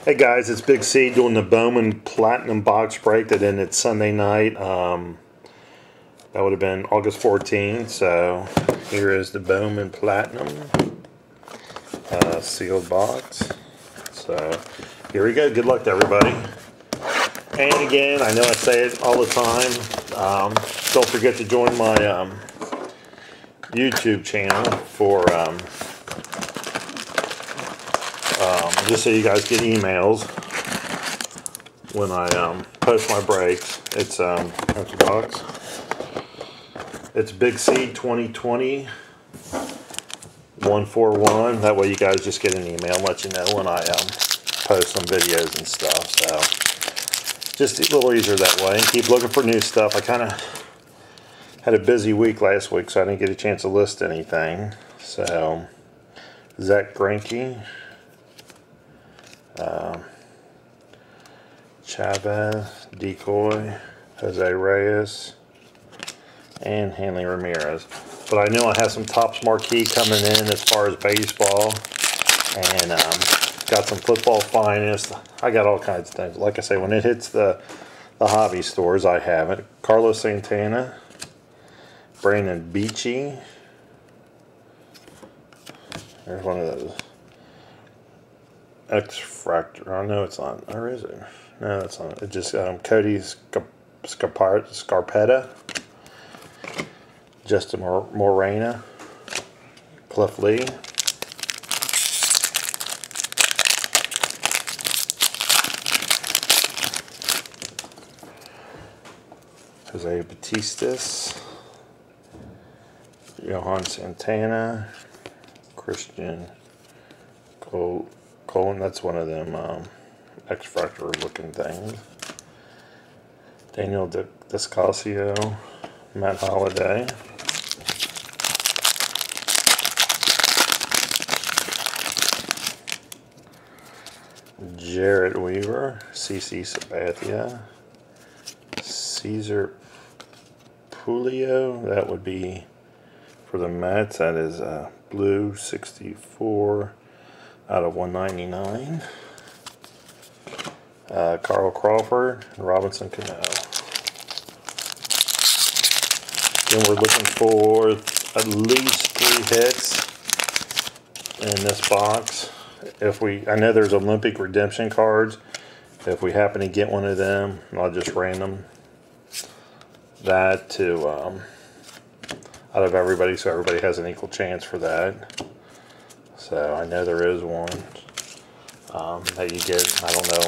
Hey guys, it's Big C doing the Bowman Platinum box break that ended Sunday night. That would have been August 14th. So here is the Bowman Platinum sealed box. So here we go. Good luck to everybody. And again, I know I say it all the time. Don't forget to join my YouTube channel for just so you guys get emails when I post my breaks. It's empty box. It's Big C 2020 141. That way you guys just get an email and let you know when I post some videos and stuff. So just a little easier that way. And keep looking for new stuff. I kind of had a busy week last week, so I didn't get a chance to list anything. So Zach Greinke, Chavez, Decoy, Jose Reyes, and Hanley Ramirez. But I know I have some Topps Marquee coming in as far as baseball, and got some football finest. I got all kinds of things. Like I say, when it hits the hobby stores, I have it. Carlos Santana, Brandon Beachy. There's one of those. X-Fractor. Oh, no, it's not. Or is it? No, that's not. It just Cody Scarpetta, Justin Morena, Cliff Lee, Jose Batistas, Johan Santana, Christian Colin, that's one of them X-Fractor looking things. Daniel Descasio, Matt Holliday, Jarrett Weaver, CC Sabathia, Caesar Pulio, that would be for the Mets. That is blue 64 out of 199. Carl Crawford and Robinson Cano. Then we're looking for at least 3 hits in this box. I know there's Olympic redemption cards. If we happen to get one of them, I'll just random that to out of everybody, so everybody has an equal chance for that. So I know there is one that you get. I don't know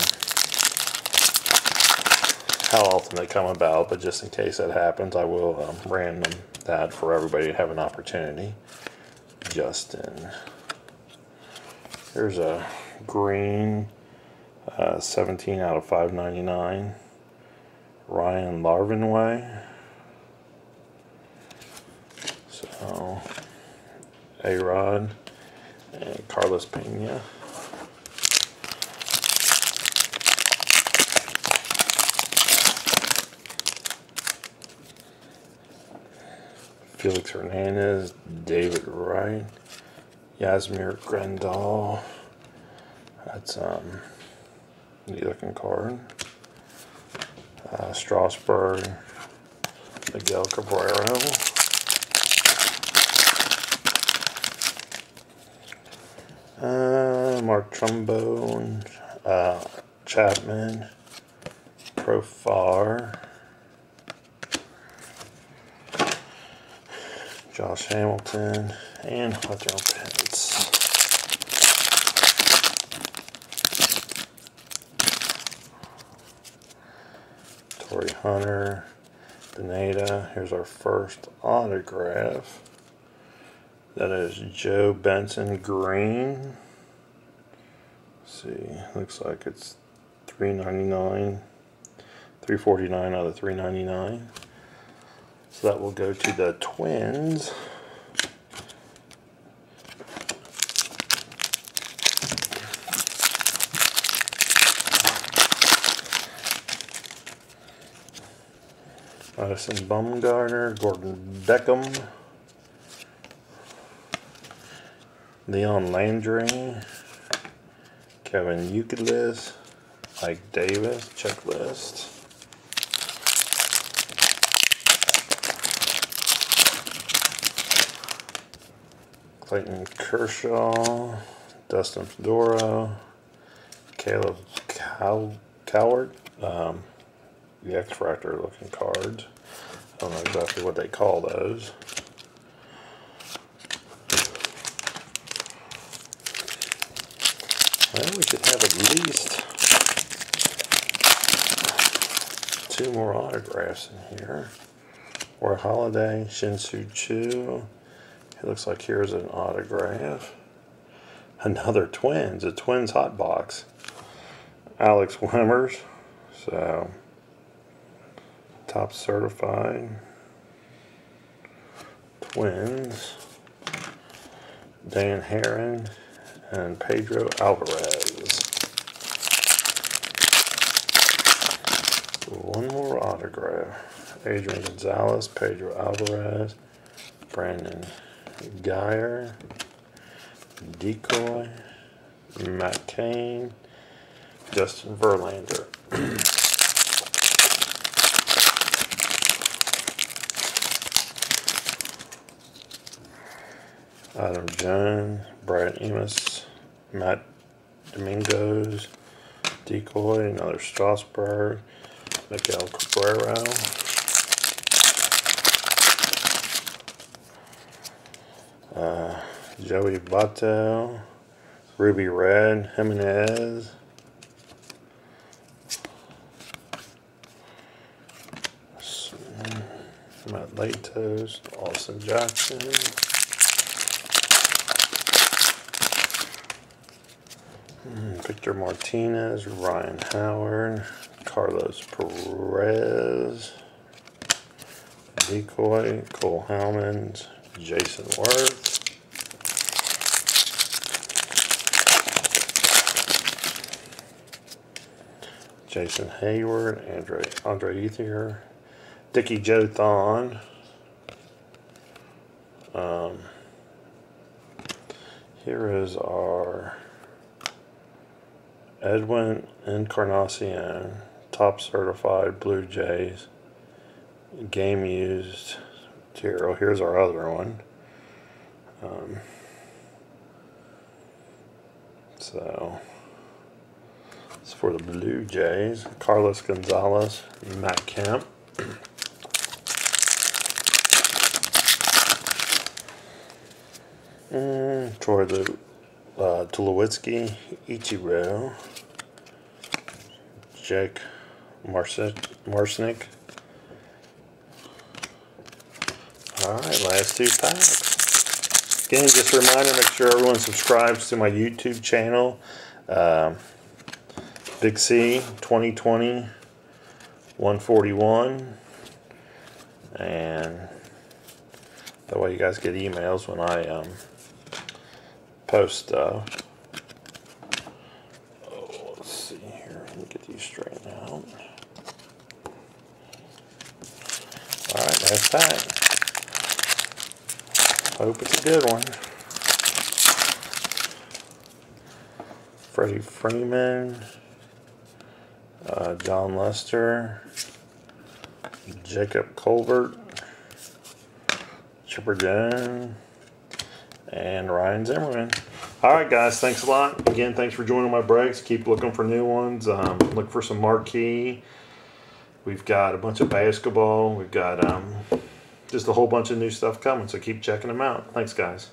how often they come about, but just in case that happens, I will random that for everybody to have an opportunity. Justin. Here's a green 17 out of 599. Ryan Larvinway. So A-Rod and Carlos Pena. Felix Hernandez, David Wright, Yasmir Grandal. That's neat looking card. Strasburg, Miguel Cabrera. Mark Trombone, Chapman, Profar, Josh Hamilton, and Hunter Pence. Torrey Hunter, Donata. Here's our first autograph. That is Joe Benson Green. Let's see, looks like it's $3.99, $3.49 out of $3.99. So that will go to the Twins. Madison Bumgarner, Gordon Beckham, Leon Landry, Kevin Youkilis, Mike Davis, checklist. Clayton Kershaw, Dustin Fedora, Caleb Coward, the X-Fractor looking cards. I don't know exactly what they call those. Well, we should have at least 2 more autographs in here. Or Holiday, Shin-Soo Choo. It looks like here's an autograph. Another Twins, a Twins hot box. Alex Wimmers, so top certified. Twins. Dan Herron and Pedro Alvarez. One more autograph. Adrian Gonzalez, Pedro Alvarez, Brandon Geyer, Decoy, Matt Cain, Justin Verlander. Adam Jones, Brian Amos, Matt Domingos, Decoy, another Strasburg, Miguel Cabrera, Joey Votto, Ruby Red, Jimenez, Matt Latos, Austin Jackson, Victor Martinez, Ryan Howard, Carlos Perez, Decoy, Cole Hellman, Jason Worth, Jason Hayward, Andre Ethier, Dickie Joe Thon, here is our Edwin Encarnacion, top certified Blue Jays, game used material. Here's our other one. So it's for the Blue Jays. Carlos Gonzalez, Matt Kemp. For the Tulowitzki, Ichiro, Jake Marsnick. Alright, last 2 packs. Again, just a reminder, make sure everyone subscribes to my YouTube channel. Big C 2020 141. And that way you guys get emails when I post stuff. Oh, let's see here. Let me get these straightened out. Alright, last pack. Hope it's a good one. Freddie Freeman, John Lester, Jacob Colbert, Chipper Jones, and Ryan Zimmerman. Alright guys, thanks a lot. Again, thanks for joining my breaks. Keep looking for new ones. Look for some marquee. We've got a bunch of basketball. We've got just a whole bunch of new stuff coming, so keep checking them out. Thanks guys.